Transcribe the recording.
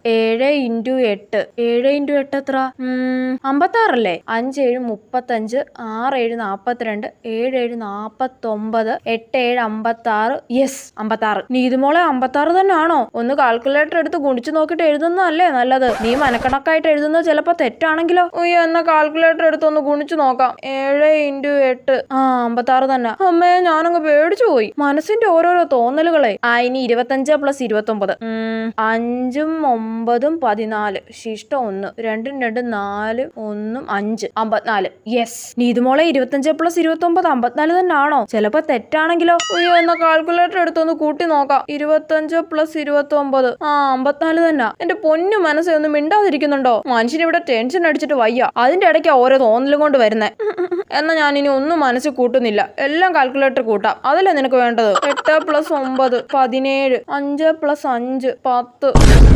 7 × 8 7 × 8 എത്ര? 56 5 7 35 6 7 42 7 7 49 8 7 56. യെസ് 56. നീതുമോളെ 56 തന്നെ ആണോ? ഒന്ന് കാൽക്കുലേറ്റർ എടുത്ത് ഗുണിച്ചു നോക്കിട്ട് എഴുതുന്നതല്ലേ നല്ലത്. നീ മനക്കണക്കായിട്ട് എഴുതുന്നത് ചിലപ്പോ തെറ്റാണെങ്കിലോ? എന്ന കാൽക്കുലേറ്റർ എടുത്തൊന്ന് ഗുണിച്ചു നോക്കാം. 7 × 8 56 തന്നെ. അമ്മേ ഞാനങ്ങ് പേടിച്ചു പോയി. മനസ്സിന്റെ ഓരോരോ തോന്നലുകളെ. ഇനി 25 + 29. 5ഉം 9ഉം 14. ശിഷ്ട 1. 2ഉം 2ഉം 4 1ഉം 5 54. യെസ്. നീതുമോളെ 25 + 29 54 തന്നെ ആണോ? ചിലപ്പോ തെറ്റാണെങ്കിലോ? എന്ന കാൽക്കുലേറ്റർ എടുത്തൊന്ന് കൂട്ടി നോക്കാം. 25 + 29 54 തന്നെ. എന്റെ പൊന്നു മനസ്സെ ഒന്ന് മിണ്ടാതിരിക്കുന്നുണ്ടോ? മനുഷ്യനിവിടെ ടെൻഷൻ അടിച്ചിട്ട് വയ്യ. അതിന്റെ ഇടയ്ക്ക് ഓരോ തോന്നലും കൊണ്ട് വരുന്നേ. എന്നാ ഞാൻ ഇനി ഒന്നും മനസ്സിൽ കൂട്ടുന്നില്ല. എല്ലാം കാൽക്കുലേറ്റർ കൂട്ടാം. അതല്ലേ നിനക്ക് വേണ്ടത്? 8 + 9 17. 5 + 5 10.